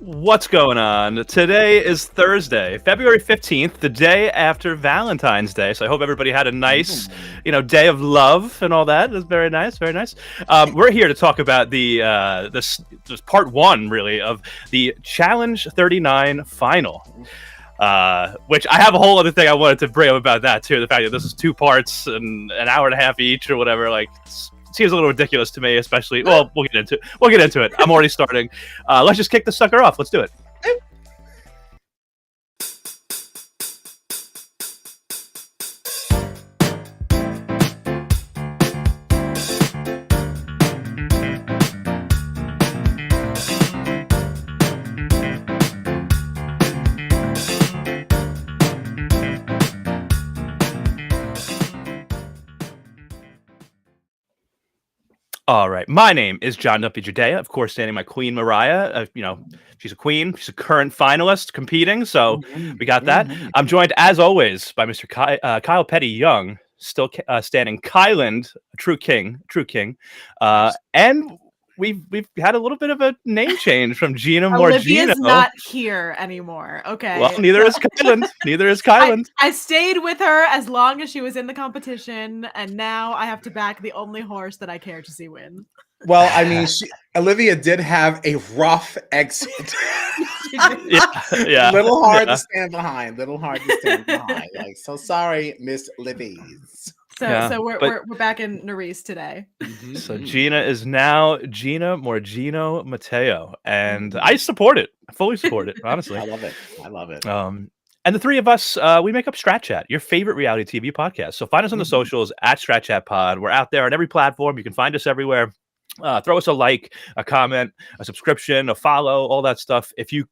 What's going on? Today is Thursday, February 15th, the day after Valentine's Day. So I hope everybody had a nice, day of love and all that. It's very nice, very nice. We're here to talk about this part one, really, of the Challenge 39 final. Which I have a whole other thing I wanted to bring up about that too. The fact that this is two parts and an hour and a half each or whatever, seems a little ridiculous to me, especially. Well, we'll get into it. I'm already starting. Let's just kick the sucker off. Let's do it. All right. My name is John Dumpy Judea, of course, standing my queen Mariah. She's a queen. She's a current finalist competing, so we got that. I'm joined, as always, by Mr. Kyle Petty Young, still standing Kyland, a true king, and we've had a little bit of a name change from Gina Morgino. Olivia's not here anymore. Okay. Well, neither is Kyland. Neither is Kyland. I stayed with her as long as she was in the competition, and now I have to back the only horse that I care to see win. Well, I mean, Olivia did have a rough exit. yeah. Little hard to stand behind. So sorry, Miss Livies. So we're back in Nerys today. So Gina is now Gina Morgino Mateo, and I support it. I fully support it. Honestly, I love it. And the three of us, we make up Strat Chat, your favorite reality TV podcast. So find us on the socials at Strat Chat Pod. We're out there on every platform. You can find us everywhere. Throw us a like, a comment, a subscription, a follow, all that stuff. If you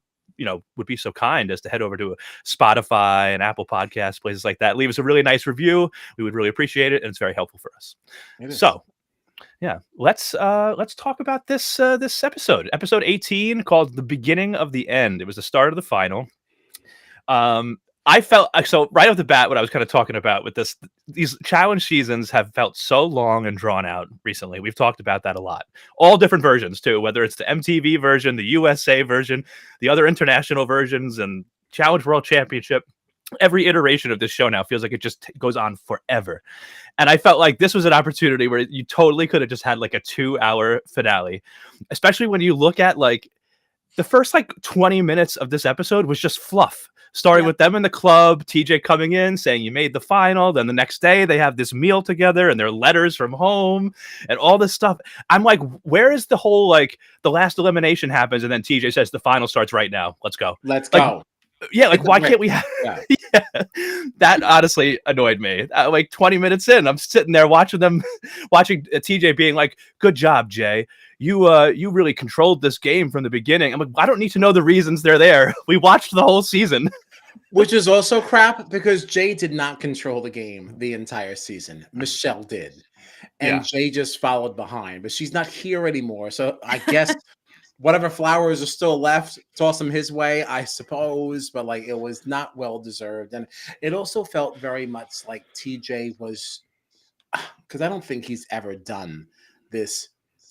would be so kind as to head over to Spotify and Apple Podcasts, places like that. Leave us a really nice review. We would really appreciate it, and it's very helpful for us. So, let's talk about this episode 18, called The Beginning of the End. It was the start of the final. I felt so right off the bat what I was kind of talking about with these challenge seasons have felt so long and drawn out recently. We've talked about that a lot. All different versions too, whether it's the MTV version, the USA version, the other international versions, and Challenge World Championship. Every iteration of this show now feels like it just goes on forever. And I felt like this was an opportunity where you totally could have just had like a 2-hour finale, especially when you look at the first 20 minutes of this episode was just fluff. Starting with them in the club, TJ coming in, saying you made the final. Then the next day they have this meal together and their letters from home and all this stuff. I'm like, where is the whole, the last elimination happens and then TJ says the final starts right now. Let's go. Let's go. Yeah, why can't we have... Yeah. That honestly annoyed me. 20 minutes in, I'm sitting there watching TJ being like, good job, Jay. You really controlled this game from the beginning. I'm like, I don't need to know the reasons they're there. We watched the whole season. Which is also crap because Jay did not control the game the entire season. Michelle did. And Jay just followed behind. But she's not here anymore. So I guess whatever flowers are still left, toss them his way, I suppose. But it was not well deserved. And it also felt very much like TJ was, because I don't think he's ever done this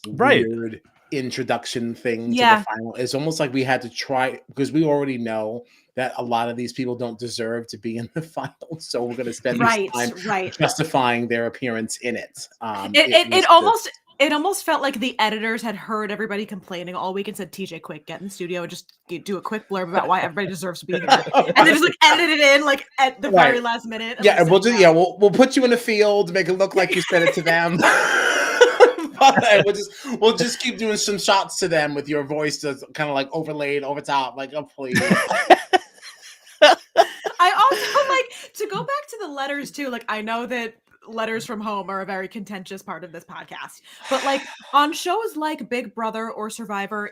weird introduction thing to the final. It's almost like we had to try, because we already know that a lot of these people don't deserve to be in the final, so we're going to spend this time justifying their appearance in it. It almost felt like the editors had heard everybody complaining all week and said, TJ, quick, get in the studio and just do a quick blurb about why everybody deserves to be here. And they just edited it in at the very last minute. And we'll put you in the field, make it look like you said it to them. We'll just keep doing some shots to them with your voice that's kind of overlaid over top, oh please. I also to go back to the letters too. I know that letters from home are a very contentious part of this podcast, but on shows like Big Brother or Survivor,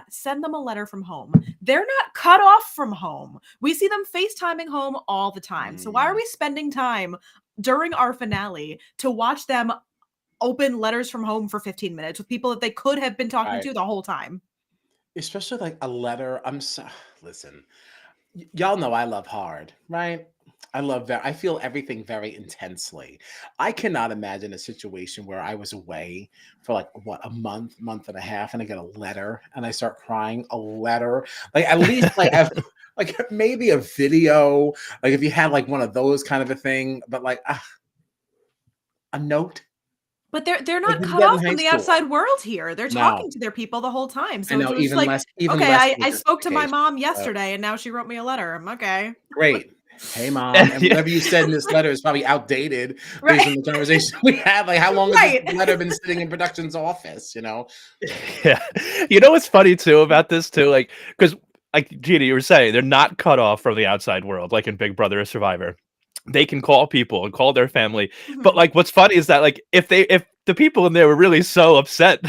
send them a letter from home. They're not cut off from home. We see them FaceTiming home all the time. So why are we spending time during our finale to watch them open letters from home for 15 minutes with people that they could have been talking to the whole time? Especially a letter. Listen, y'all know I love hard, right? I love that. I feel everything very intensely. I cannot imagine a situation where I was away for like what a month and a half, and I get a letter and I start crying. A letter, like at least like have like maybe a video, like if you had like one of those kind of a thing, but like a note. But they're Like not you cut get in off high from the school. outside world here. They're No, talking to their people the whole time. I So it's know just like, even okay, less I spoke to my justification. mom yesterday and now she wrote me a letter. I'm okay. Great. Hey, mom. And Yeah. whatever you said in this letter is probably outdated Right. based on the conversation we had. Like, how long has Right. this letter been sitting in production's office? You know? Yeah. You know what's funny too about this too? Like, because like Gina, you were saying, they're not cut off from the outside world, like in Big Brother or Survivor. They can call people and call their family. But Mhm. like what's funny is that like if the people in there were really so upset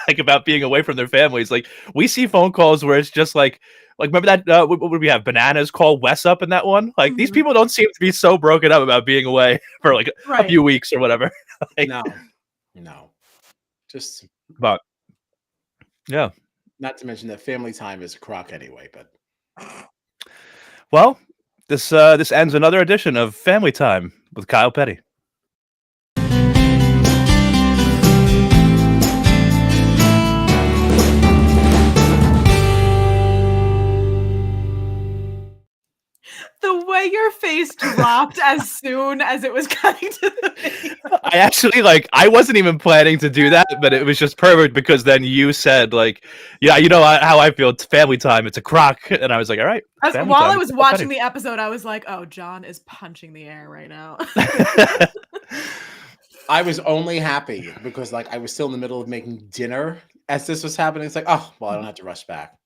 like about being away from their families, like we see phone calls where it's just like remember that what would we have? Bananas call Wes up in that one? Like these Mhm. people don't seem to be so broken up about being away for like a Right. few weeks or whatever. Like, No, no. Just but yeah. not to mention that family time is a crock anyway, but Well, this ends another edition of Family Time with Kyle Petty. The way your face dropped as soon as it was cutting to the video. I actually I wasn't even planning to do that, but it was just perfect because then you said like, yeah, you know how I feel. It's family time. It's a crock, and I was like, all right. Family While time I with was Kyle watching Petty. the episode, I was like, oh, John is punching the air right now. I was only happy because like I was still in the middle of making dinner as this was happening. It's like, oh, well, I don't have to rush back.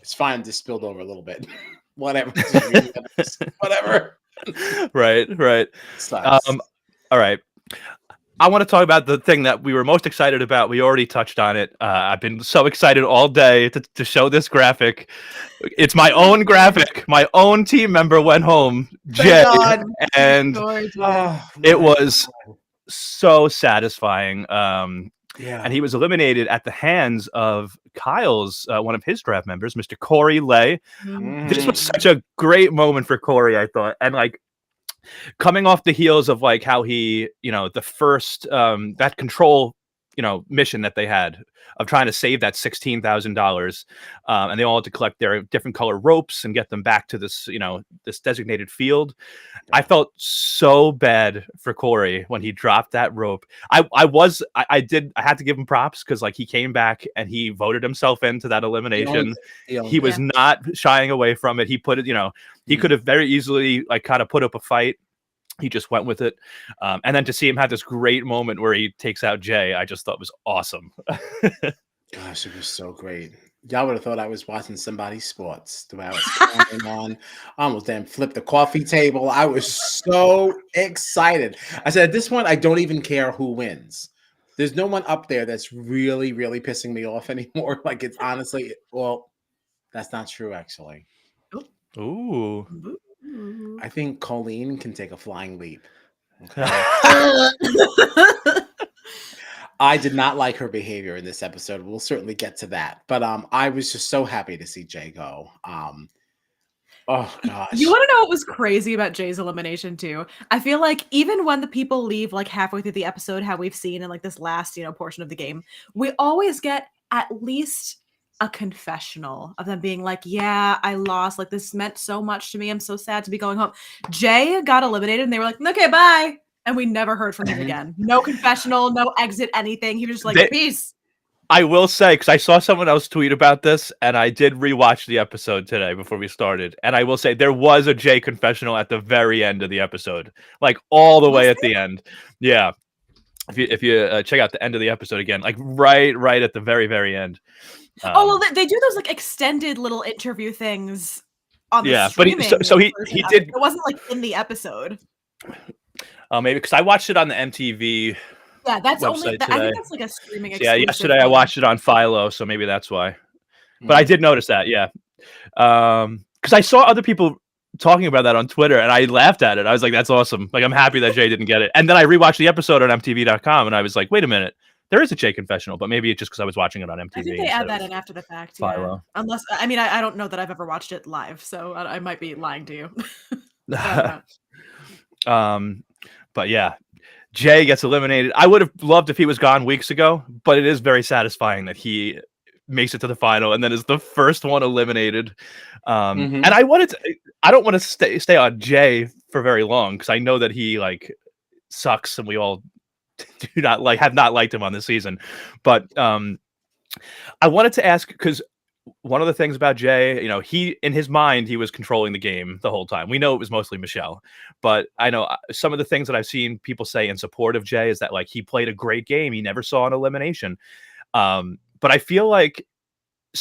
It's fine. Just spilled over a little bit. Whatever. Whatever. Right. Sucks. All right. I want to talk about the thing that we were most excited about. We already touched on it. I've been so excited all day to show this graphic. It's my own graphic. My own team member went home, Jay, and it was so satisfying. Yeah. And he was eliminated at the hands of Kyle's one of his draft members, Mr. Corey Lay. This was such a great moment for Corey, I thought, and like coming off the heels of like how he, the first that control, mission that they had of trying to save that $16,000, and they all had to collect their different color ropes and get them back to this, this designated field. I felt so bad for Corey when he dropped that rope. I had to give him props because like he came back and he voted himself into that elimination. He was not shying away from it. He put it, he could have very easily like kind of put up a fight. He just went with it. And then to see him have this great moment where he takes out Jay, I just thought was awesome. Gosh, it was so great. Y'all would have thought I was watching somebody's sports the way I was carrying on. I almost damn flipped the coffee table. I was so excited. I said, at this point, I don't even care who wins. There's no one up there that's really, really pissing me off anymore. Like it's honestly, well, that's not true, actually. Ooh. I think Colleen can take a flying leap. Okay. I did not like her behavior in this episode. We'll certainly get to that. But I was just so happy to see Jay go. Oh gosh. You want to know what was crazy about Jay's elimination too? I feel like even when the people leave like halfway through the episode, how we've seen in like this last, portion of the game, we always get at least a confessional of them being like, yeah, I lost. Like this meant so much to me. I'm so sad to be going home. Jay got eliminated and they were like, okay, bye. And we never heard from him again. No confessional, no exit, anything. He was just like, peace. I will say, because I saw someone else tweet about this, and I did rewatch the episode today before we started. And I will say there was a Jay confessional at the very end of the episode, like all the way at the end. Yeah. If you check out the end of the episode again, like right at the very, very end. They do those like extended little interview things on the streaming. But he did. It wasn't like in the episode. Maybe because I watched it on the MTV. Yeah, that's website only. I think that's like a streaming. Yeah, yesterday I watched it on Philo, so maybe that's why. But I did notice that, yeah, because I saw other people talking about that on Twitter, and I laughed at it. I was like, "That's awesome!" Like, I'm happy that Jay didn't get it. And then I rewatched the episode on MTV.com, and I was like, "Wait a minute, there is a Jay confessional," but maybe it's just because I was watching it on MTV. I think they add that in after the fact. Yeah. Unless, I mean, I don't know that I've ever watched it live, so I might be lying to you. But yeah, Jay gets eliminated. I would have loved if he was gone weeks ago, but it is very satisfying that he makes it to the final and then is the first one eliminated. And I don't want to stay on Jay for very long because I know that he like sucks and we all have not liked him on this season. But I wanted to ask because one of the things about Jay, he in his mind he was controlling the game the whole time. We know it was mostly Michelle, but I know some of the things that I've seen people say in support of Jay is that like he played a great game. He never saw an elimination. But I feel like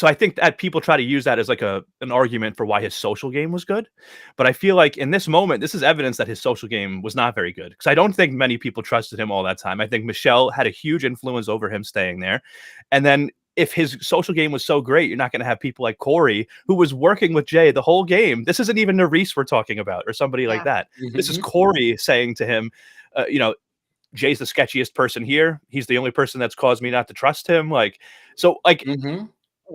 I think that people try to use that as like an argument for why his social game was good. But I feel like in this moment, this is evidence that his social game was not very good because I don't think many people trusted him all that time. I think Michelle had a huge influence over him staying there. And then if his social game was so great, you're not going to have people like Corey, who was working with Jay the whole game. This isn't even Nerese we're talking about or somebody like that. This is Corey saying to him, Jay's the sketchiest person here. He's the only person that's caused me not to trust him. What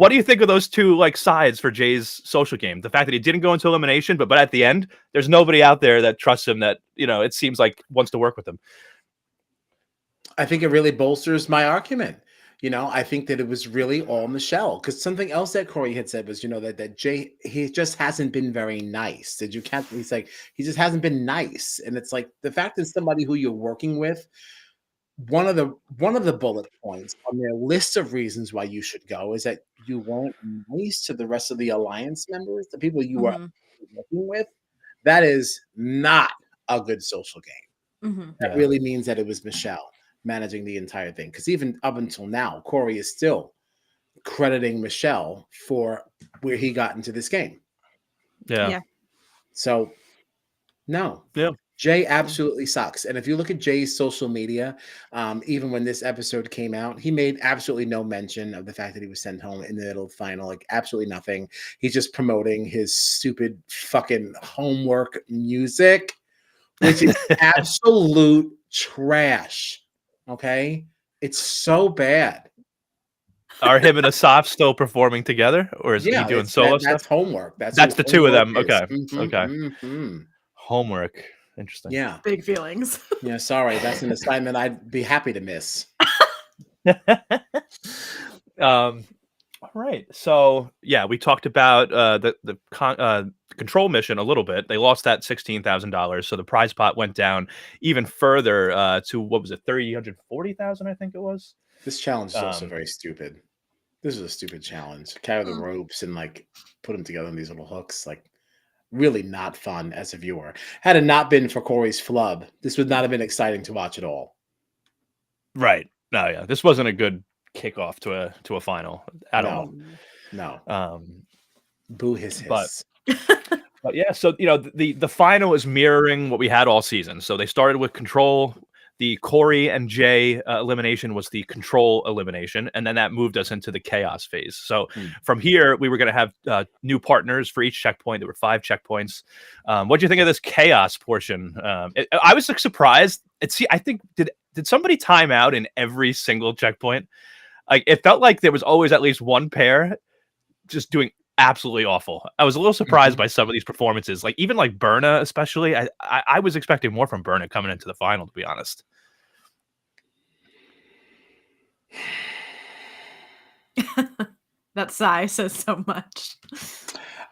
do you think of those two like sides for Jay's social game? The fact that he didn't go into elimination, but at the end, there's nobody out there that trusts him that, it seems like wants to work with him. I think it really bolsters my argument. I think that it was really all Michelle because something else that Corey had said was, that Jay, he just hasn't been very nice. He's like, he just hasn't been nice. And it's like the fact that somebody who you're working with, one of the bullet points on their list of reasons why you should go is that you weren't nice to the rest of the alliance members, the people you were working with. That is not a good social game. That really means that it was Michelle managing the entire thing. Because even up until now, Corey is still crediting Michelle for where he got into this game. Yeah. So, no. Yeah. Jay absolutely sucks. And if you look at Jay's social media, even when this episode came out, he made absolutely no mention of the fact that he was sent home in the middle of the final, like absolutely nothing. He's just promoting his stupid fucking homework music, which is absolute trash. Okay? It's so bad. Are him and Asaf still performing together, or is he doing solo stuff? That's homework. That's the two of them. Okay. Okay. Mm-hmm. Homework. Interesting. Yeah. Big feelings. Yeah, sorry. That's an assignment I'd be happy to miss. All right. So yeah, we talked about the control mission a little bit. They lost that $16,000, so the prize pot went down even further to what was it, $340,000? I think it was. This challenge is also very stupid. This is a stupid challenge. Carry the ropes and like put them together in these little hooks, like. Really not fun as a viewer. Had it not been for Corey's flub, this would not have been exciting to watch at all. Right. No, yeah. This wasn't a good kickoff to a final at all. No. Boo hiss. But yeah, so the final is mirroring what we had all season. So they started with control. The Corey and Jay elimination was the control elimination, and then that moved us into the chaos phase. So from here, we were going to have new partners for each checkpoint. There were 5 checkpoints. What do you think of this chaos portion? I was surprised. I think did somebody time out in every single checkpoint? Like it felt like there was always at least one pair just doing absolutely awful. I was a little surprised by some of these performances. Like even like Berna, especially. I was expecting more from Berna coming into the final, to be honest. That sigh says so much.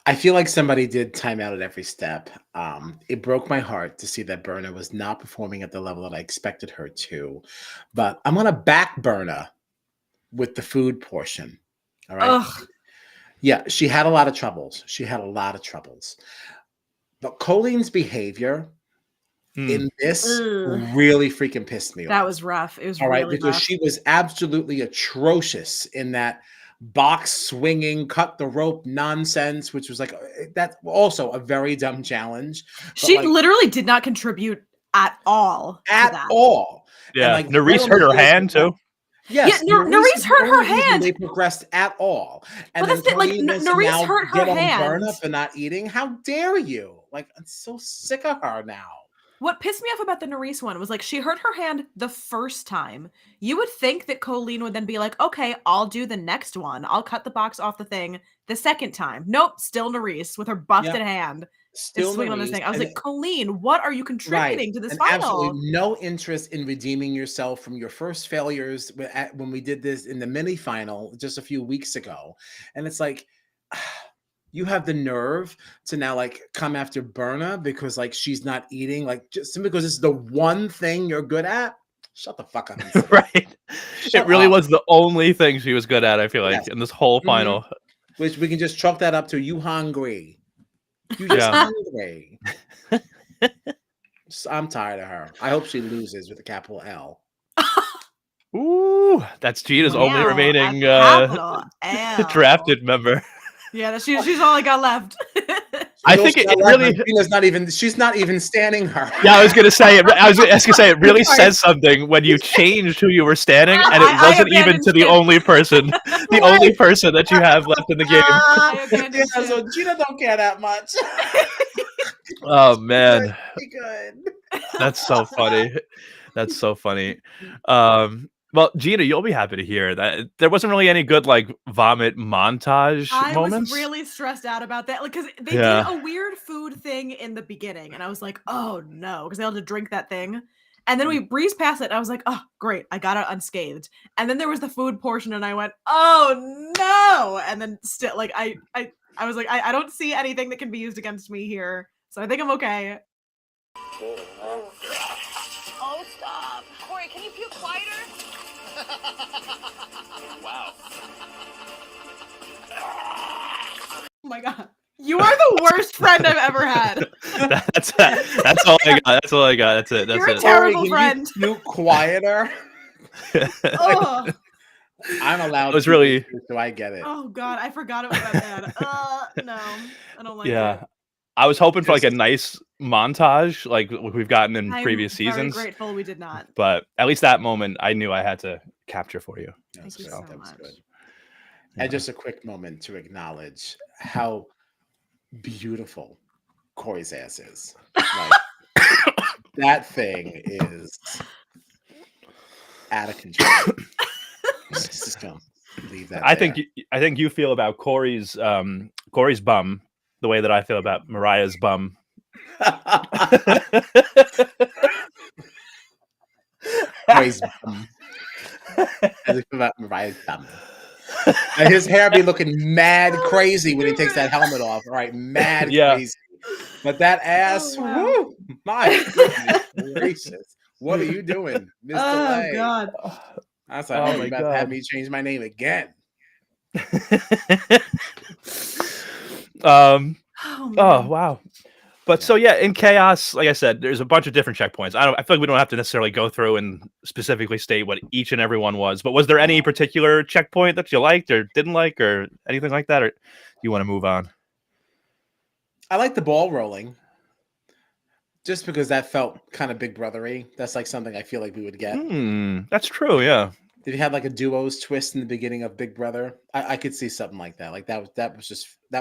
I feel like somebody did time out at every step. It broke my heart to see that Berna was not performing at the level that I expected her to. But I'm gonna back Berna with the food portion. All right. Ugh. Yeah, she had a lot of troubles. But Colleen's behavior in this really freaking pissed me off. That was rough. It was all right, really because rough. she was absolutely atrocious in that box swinging, cut the rope nonsense, which was like that's also a very dumb challenge. She literally did not contribute at all. At all. Yeah, and Nerese hurt her hand too. Yes, yeah, Nerese hurt her hand. They progressed at all, and but then Nerese hurt her hand. Berna for not eating. How dare you? Like, I'm so sick of her now. What pissed me off about the Nerese one was like she hurt her hand the first time. You would think that Colleen would then be like, okay, I'll do the next one. I'll cut the box off the thing the second time. Nope, still Nerese with her busted hand. Still is swinging on this Nerys, thing. I was and like, Colleen, what are you right, contributing to this and final? absolutely no interest in redeeming yourself from your first failures when we did this in the mini final just a few weeks ago. And it's like, you have the nerve to now like come after Berna because like she's not eating, like just simply because it's the one thing you're good at. Shut the fuck up and sit down. Right. Shut It really up. was the only thing she was good at, I feel like, Yes. in this whole Mhm. final. Which we can just chalk that up to you hungry. You just Yeah. hungry. I'm tired of her. I hope she loses with a capital L. Ooh, that's Gina's only Now, a remaining capital L. drafted member. Yeah, she's all I got left. I think it really. She's not even standing her. Yeah, I was gonna say it. I was gonna say it really says something when you changed who you were standing, and it wasn't even to the only person, the only person that you have left in the game. I Yeah, so Gina don't care that much. Oh man, Be good. that's so funny. That's so funny. Well, Gina, you'll be happy to hear that there wasn't really any good like vomit montage I moments. was really stressed out about that, like, because they Yeah. did a weird food thing in the beginning, and I was like, "Oh no," because they had to drink that thing, and then we breezed past it. And I was like, "Oh, great, I got it unscathed." And then there was the food portion, and I went, "Oh no!" And then still, like, I was like, I don't see anything that can be used against me here, so I think I'm okay. Oh, stop. Corey, can you puke quieter? Wow. Oh my god. You are the worst friend I've ever had. That's all I got. That's all I got. That's it. That's You're a it. terrible Can friend. You quieter. Oh. I'm allowed. It was to, really. so I get it. Oh god, I forgot it was that bad. No, I don't like Yeah. it. I was hoping for like a Just- nice montage, like we've gotten in I'm previous very seasons. grateful we did not. But at least that moment, I knew I had to capture for you. Thank you good. so That was much. good. Yeah. And just a quick moment to acknowledge how beautiful Corey's ass is. Like, that thing is out of control. Just gonna leave that. I think you feel about Corey's bum the way that I feel about Mariah's bum. Corey's bum. As if about Mariah's bum. And his hair be looking mad crazy when he takes that helmet off. Right, mad crazy. But that ass, woo, my goodness gracious. What are you doing, Mr. Oh Lay? god. I was like, Oh oh, my you about to have God. me change my name again. Oh, man. Oh wow. But so yeah, in chaos, like I said, there's a bunch of different checkpoints. I feel like we don't have to necessarily go through and specifically state what each and every one was. But was there any particular checkpoint that you liked or didn't like or anything like that, or do you want to move on? I like the ball rolling. Just because that felt kind of Big Brothery. That's like something I feel like we would get. That's true, yeah. If you had like a duos twist in the beginning of Big Brother, I could see something like that. Like that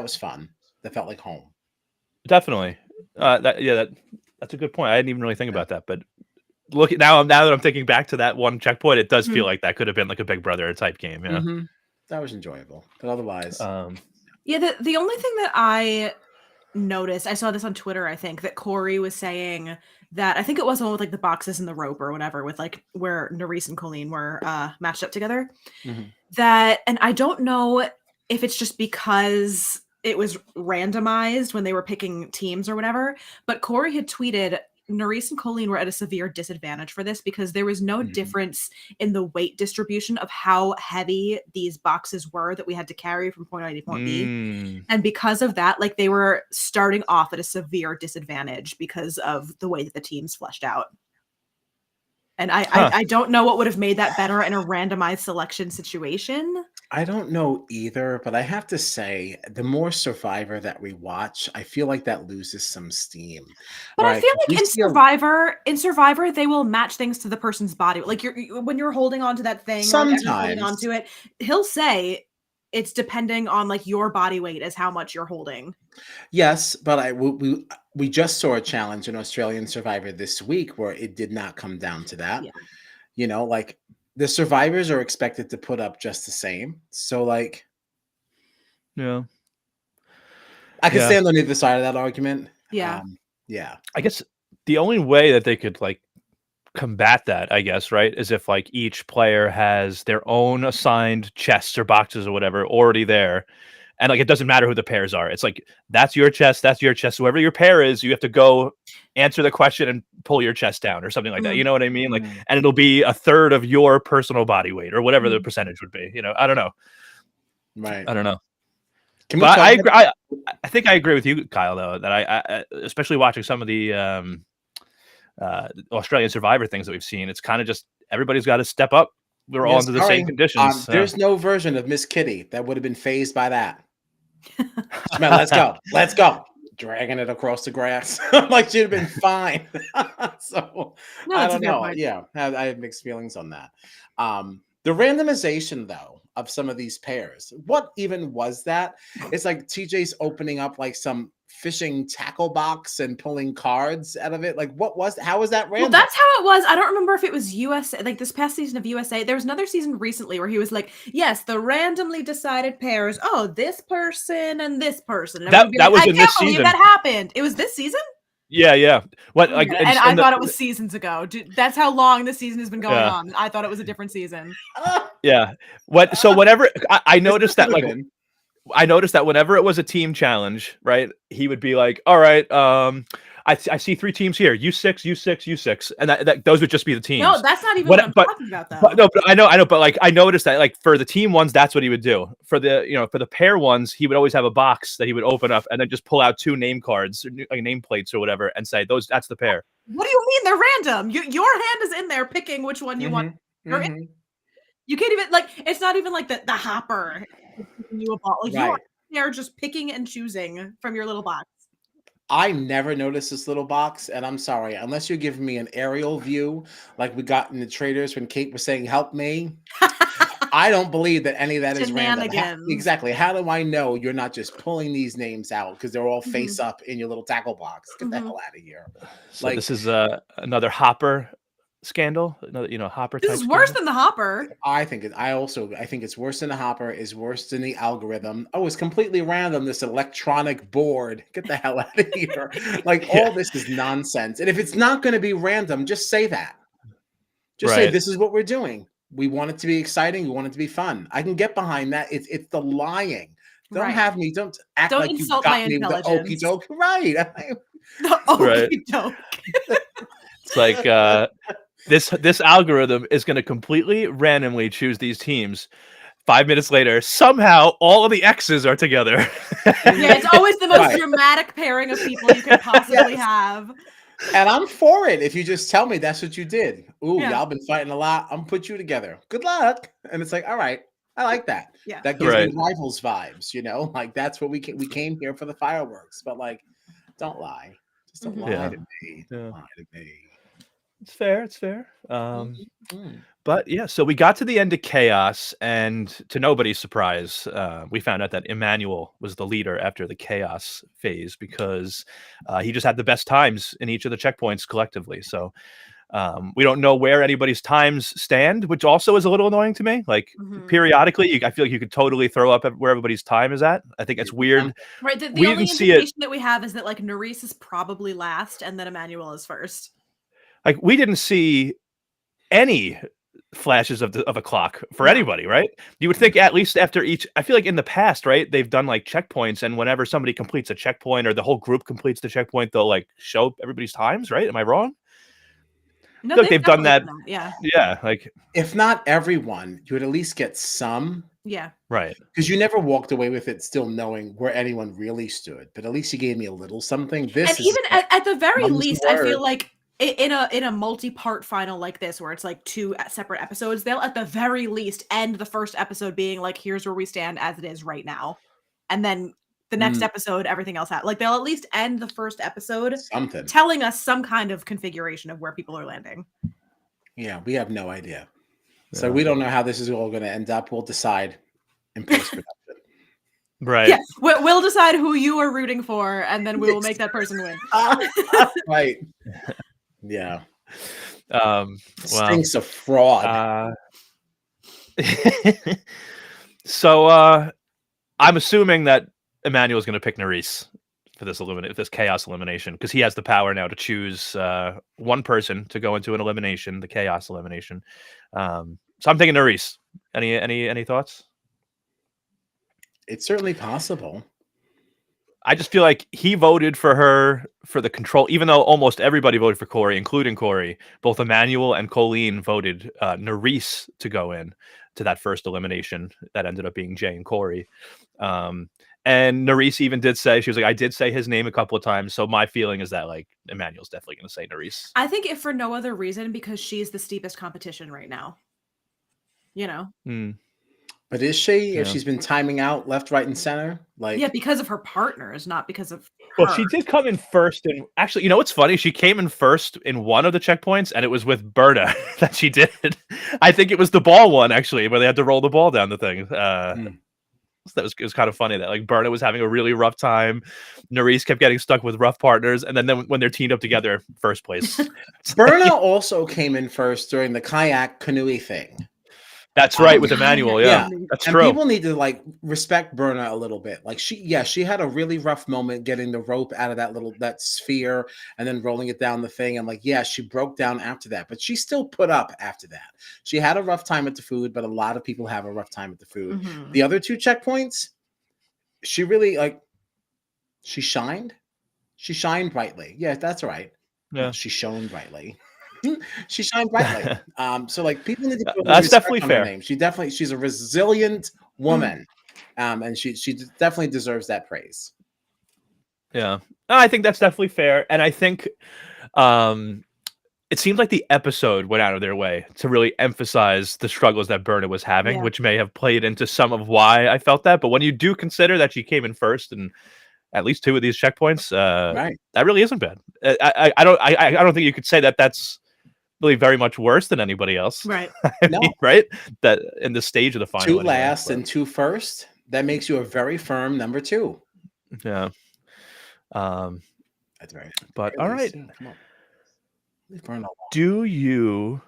was fun. That felt like home. Definitely. That's a good point. I didn't even really think about that, but look now that I'm thinking back to that one checkpoint, it does feel like that could have been like a Big Brother type game. Yeah. Mm-hmm. That was enjoyable, but otherwise, Yeah, the only thing that I noticed, I saw this on Twitter, I think, that Corey was saying that, I think it was the one with like the boxes and the rope or whatever, with like where Nerys and Colleen were matched up together. That, and I don't know if it's just because it was randomized when they were picking teams or whatever, but Corey had tweeted Nerys and Colleen were at a severe disadvantage for this because there was no difference in the weight distribution of how heavy these boxes were that we had to carry from point A to point B. And because of that, like they were starting off at a severe disadvantage because of the way that the teams fleshed out. And I don't know what would have made that better in a randomized selection situation. I don't know either, but I have to say, the more Survivor that we watch, I feel like that loses some steam. But right? I feel We like see in Survivor, they will match things to the person's body. Like when you're holding onto that thing, or everyone's holding Sometimes. onto it, he'll say it's depending on like your body weight as how much you're holding. Yes, but we just saw a challenge in Australian Survivor this week where it did not come down to that. Yeah. You know, like the survivors are expected to put up just the same. So like, yeah. I can stand on either side of that argument. Yeah. Yeah. I guess the only way that they could like combat that, I guess, right, is if like each player has their own assigned chests or boxes or whatever already there. And like it doesn't matter who the pairs are. It's like that's your chest, that's your chest. Whoever your pair is, you have to go answer the question and pull your chest down or something like that. You know what I mean? Like, and it'll be a third of your personal body weight or whatever the percentage would be. You know, I don't know. Right. I don't know. Can we But talk I about- agree. I think I agree with you, Kyle, though, that I especially watching some of the Australian Survivor things that we've seen, it's kind of just everybody's got to step up. We're all under the same conditions. There's no version of Miss Kitty that would have been phased by that. Man, let's go. Dragging it across the grass. Like she'd have been fine. So No, I that's a don't fair know. point. Yeah, I have mixed feelings on that. The randomization, though, of some of these pairs, what even was that? It's like TJ's opening up like some fishing tackle box and pulling cards out of it. Like, how was that random? Well, that's how it was. I don't remember if it was USA, like this past season of USA. There was another season recently where he was like, yes, the randomly decided pairs. Oh, this person and this person. And That like, was I in can't this believe season. that happened. It was this season? Yeah. What like? And I thought it was seasons ago. That's how long this season has been going Yeah. on. I thought it was a different season. Yeah. So whenever I noticed that, like, been. I noticed that whenever it was a team challenge, right, he would be like, "All right, I see 3 teams here. You6, and that those would just be the teams." No, that's not even what I'm talking about, though. But I know, but like I noticed that like for the team ones, that's what he would do. For the pair ones, he would always have a box that he would open up and then just pull out 2 name cards, like name plates or whatever, and say that's the pair. What do you mean they're random? Your hand is in there picking which one you want. You can't even like. It's not even like the hopper. You a ball. Like Right. you're just picking and choosing from your little box. I never noticed this little box, and I'm sorry, unless you're giving me an aerial view, like we got in the traders when Kate was saying, "Help me." I don't believe that any of that is random. Exactly. How do I know you're not just pulling these names out because they're all face up in your little tackle box? Get the hell out of here. So like, this is another hopper scandal. Another hopper. This is worse than the hopper. I think it's worse than the hopper. Is worse than the algorithm. Oh, it's completely random. This electronic board. Get the hell out of here. Like all this is nonsense. And if it's not going to be random, just say that. Just say this is what we're doing. We want it to be exciting. We want it to be fun. I can get behind that. It's the lying. Don't have me. Don't act like you got me with the okie doke. Right. The okie doke. It's like this algorithm is going to completely randomly choose these teams. 5 minutes later, somehow all of the X's are together. Yeah, it's always the most dramatic pairing of people you could possibly have. And I'm for it if you just tell me that's what you did. Ooh, y'all been fighting a lot. I'm gonna put you together. Good luck. And it's like, all right, I like that. Yeah, that gives me rivals vibes. Like that's what we came here for the fireworks. But like, don't lie. Just don't lie to me. Don't lie to me. It's fair. But yeah, so we got to the end of Chaos, and to nobody's surprise, we found out that Emmanuel was the leader after the Chaos phase because he just had the best times in each of the checkpoints collectively. So we don't know where anybody's times stand, which also is a little annoying to me. Like periodically, I feel like you could totally throw up where everybody's time is at. I think it's weird. Right. The only indication that we have is that like Nerys is probably last, and then Emmanuel is first. Like we didn't see any flashes of a clock for anybody, right? You would think at least after each. I feel like in the past, right, they've done like checkpoints, and whenever somebody completes a checkpoint or the whole group completes the checkpoint, they'll like show everybody's times, right? Am I wrong? No, they've done that. Yeah. Like if not everyone, you would at least get some. Yeah. Right. Because you never walked away with it still knowing where anyone really stood, but at least you gave me a little something. And even at the very least, I feel like in a multi-part final like this, where it's like 2 separate episodes, they'll at the very least end the first episode being like, here's where we stand as it is right now. And then the next episode, everything else like they'll at least end the first episode telling us some kind of configuration of where people are landing. Yeah, we have no idea. So we don't know how this is all going to end up. We'll decide in post-production. Right. Yeah, we'll decide who you are rooting for, and then we will make that person win. Right. Yeah. Stinks of fraud. So I'm assuming that Emmanuel's going to pick Nerys for this chaos elimination, because he has the power now to choose one person to go into an elimination, the chaos elimination. So I'm thinking Nerys. Any thoughts? It's certainly possible. I just feel like he voted for her for the control, even though almost everybody voted for Corey, including Corey. Both Emmanuel and Colleen voted Nerys to go in to that first elimination that ended up being Jay and Corey. And Nerys even did say, she was like, I did say his name a couple of times. So my feeling is that like Emmanuel's definitely going to say Nerys. I think if for no other reason, because she's the steepest competition right now. You know? But is she, Yeah. if she's been timing out left, right, and center? Like, Yeah, because of her partners, not because of Well, her. she did come in first, and actually, you know what's funny? She came in first in one of the checkpoints, and it was with Berta that she did. I think it was the ball one, actually, where they had to roll the ball down the thing. It was kind of funny that like Berta was having a really rough time. Nerys kept getting stuck with rough partners, and then when they're teamed up together, first place. Berna also came in first during the kayak canoe thing. That's right, with Emmanuel. Yeah, that's and true. People need to like respect Berna a little bit. Like she had a really rough moment getting the rope out of that sphere and then rolling it down the thing. And like, yeah, she broke down after that, but she still put up after that. She had a rough time at the food, but a lot of people have a rough time at the food. Mm-hmm. The other two checkpoints, she really she shined. She shined brightly. Yeah, that's right. Yeah, she shone brightly. She shined brightly. So like people need to put that's definitely fair. Her name. She's a resilient woman. And she definitely deserves that praise. Yeah. No, I think that's definitely fair. And I think it seems like the episode went out of their way to really emphasize the struggles that Berna was having, which may have played into some of why I felt that. But when you do consider that she came in first and at least two of these checkpoints, that really isn't bad. I don't think you could say that that's really very much worse than anybody else. Right. Right? That in the stage of the final. Two last and two first. That makes you a very firm number two. Yeah. That's right. But all right. Come on. Do you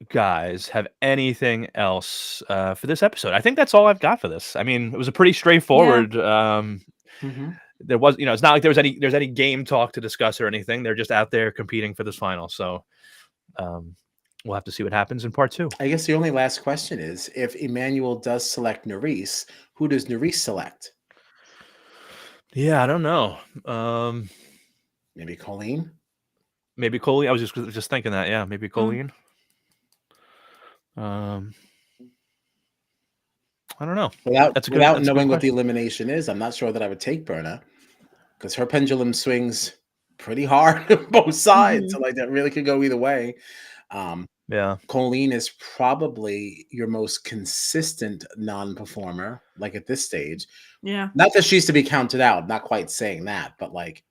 guys have anything else for this episode? I think that's all I've got for this. I mean, it was a pretty straightforward. There was, it's not like there's any game talk to discuss or anything. They're just out there competing for this final. So we'll have to see what happens in part 2. I guess the only last question is, if Emmanuel does select Nerys, who does Nerys select? Yeah, I don't know. Maybe Colleen. Maybe Colleen. I was just thinking that. Yeah, maybe Colleen. I don't know. Without knowing what the elimination is, I'm not sure that I would take Berna, because her pendulum swings pretty hard on both sides. So like that really could go either way. Yeah. Colleen is probably your most consistent non-performer, like at this stage. Yeah. Not that she's to be counted out, not quite saying that, but like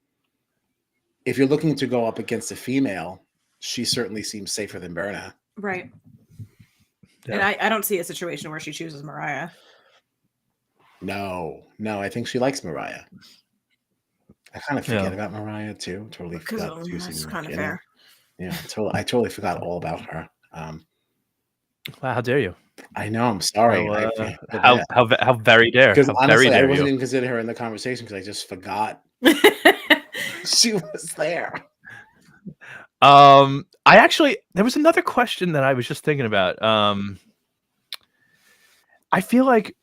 if you're looking to go up against a female, she certainly seems safer than Berna. Right. Yeah. And I don't see a situation where she chooses Mariah. No, I think she likes Mariah. I kind of forget about Mariah too. Totally forgot. That's kind of fair. Yeah, I totally forgot all about her. Wow, how dare you? I know. I'm sorry. How very dare? Because honestly, I wasn't you. even considering her in the conversation because I just forgot she was there. There was another question that I was just thinking about. I feel like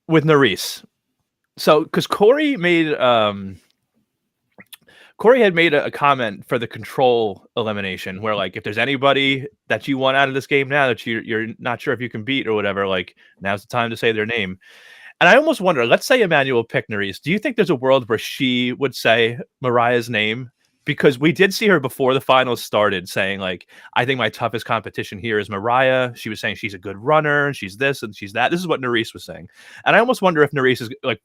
with Nerys, so because Corey had made a comment for the control elimination where like if there's anybody that you want out of this game now that you're not sure if you can beat or whatever, like now's the time to say their name. And I almost wonder, let's say Emmanuel picked Nerys. Do you think there's a world where she would say Mariah's name? Because we did see her before the finals started saying like, I think my toughest competition here is Mariah. She was saying she's a good runner and she's this and she's that. This is what Nerys was saying. And I almost wonder if Nerys is like,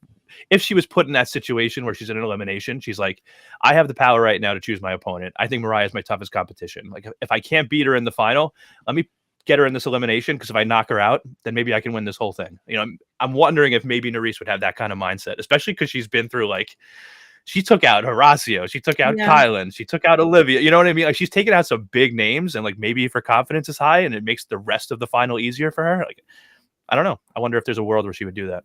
if she was put in that situation where she's in an elimination, she's like, I have the power right now to choose my opponent. I think Mariah is my toughest competition. Like if I can't beat her in the final, let me get her in this elimination, because if I knock her out, then maybe I can win this whole thing. I'm wondering if maybe Nerys would have that kind of mindset, especially because she's been through like, she took out Horacio, she took out Kylan, she took out Olivia. You know what I mean? Like she's taken out some big names, and like maybe if her confidence is high and it makes the rest of the final easier for her. Like, I don't know. I wonder if there's a world where she would do that.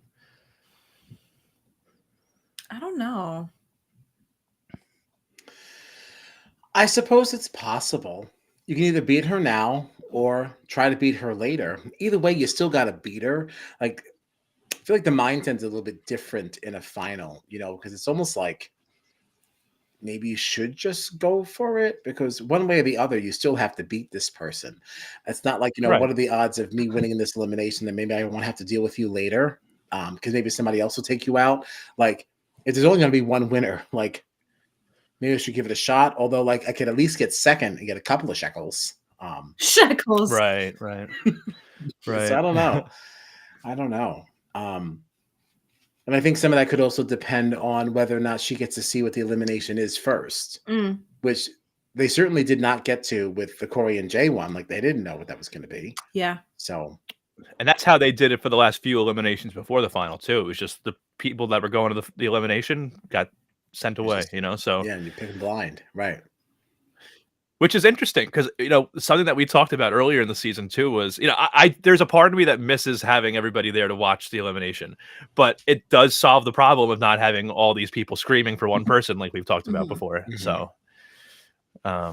I don't know. I suppose it's possible. You can either beat her now or try to beat her later. Either way, you still got to beat her. Like, I feel like the mindset's a little bit different in a final, because it's almost like maybe you should just go for it because one way or the other, you still have to beat this person. It's not like, Right. what are the odds of me winning in this elimination that maybe I won't have to deal with you later? Because maybe somebody else will take you out. Like, if there's only going to be one winner, like, maybe I should give it a shot. Although, like, I could at least get second and get a couple of shekels. Shekels. Right. So I don't know. And I think some of that could also depend on whether or not she gets to see what the elimination is first, which they certainly did not get to with the Corey and Jay one. Like, they didn't know what that was going to be. Yeah. So, and that's how they did it for the last few eliminations before the final too. It was just the people that were going to the elimination got sent away, so yeah, and you pick them blind, right? Which is interesting because something that we talked about earlier in the season too was I there's a part of me that misses having everybody there to watch the elimination, but it does solve the problem of not having all these people screaming for one person like we've talked about before. So, yeah,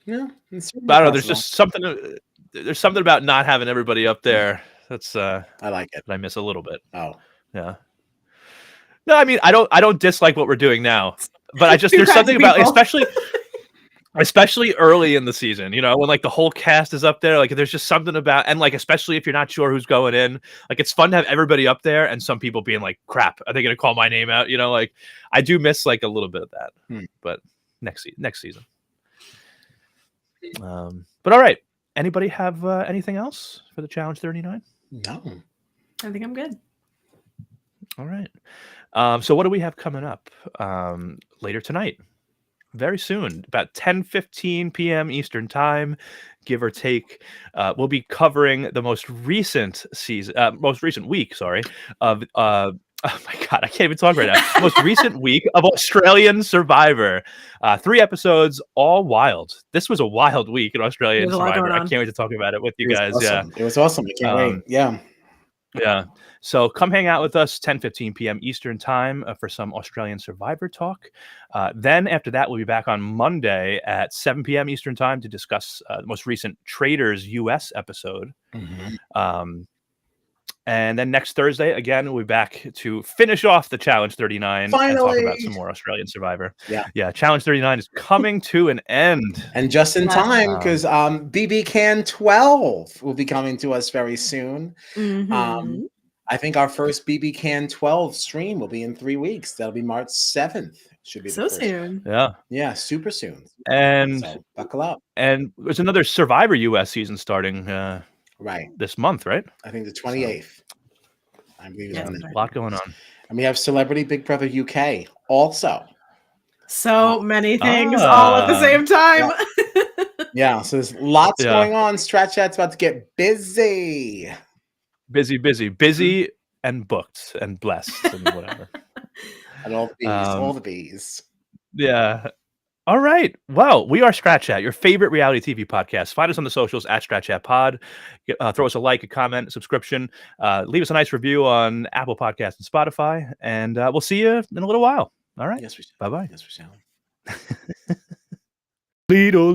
but I don't know. There's something about not having everybody up there. That's I like it. That I miss a little bit. Oh, yeah. No, I mean I don't dislike what we're doing now, but I just there's something about especially early in the season, when like the whole cast is up there, like there's just something about, and like especially if you're not sure who's going in, like it's fun to have everybody up there and some people being like, crap, are they going to call my name out? Like I do miss like a little bit of that, but next season. But all right, anybody have anything else for the Challenge 39? No, I think I'm good. All right. So what do we have coming up later tonight? Very soon, about 10:15 p.m. Eastern time, give or take. We'll be covering the most recent week, of oh my god, I can't even talk right now. Most recent week of Australian Survivor. 3 episodes, all wild. This was a wild week in Australian Survivor. I can't wait to talk about it with you guys. Awesome. Yeah, it was awesome. I can't wait. Yeah. Yeah. So come hang out with us 10:15 p.m. Eastern time for some Australian Survivor talk. Then after that, we'll be back on Monday at 7 p.m. Eastern time to discuss the most recent Traders US episode. And then next Thursday, again, we'll be back to finish off the Challenge 39 Finally. and talk about some more Australian Survivor. Yeah. Challenge 39 is coming to an end. And just in time, because BB Can 12 will be coming to us very soon. I think our first BB Can 12 stream will be in 3 weeks. That'll be March 7th. Should be so soon. Yeah, super soon. And so buckle up. And there's another Survivor US season starting this month, right? I think the 28th. I believe a lot going on. And we have Celebrity Big Brother UK also. So many things all at the same time. Yeah, so there's lots going on. Strat Chat's about to get busy. Busy and booked and blessed and whatever. And all the bees. Yeah. All right. Well, we are Strat Chat, your favorite reality TV podcast. Find us on the socials at Strat Chat Pod. Throw us a like, a comment, a subscription. Leave us a nice review on Apple Podcasts and Spotify. And we'll see you in a little while. All right. Yes, we shall. Bye-bye. Yes, we shall. Lido.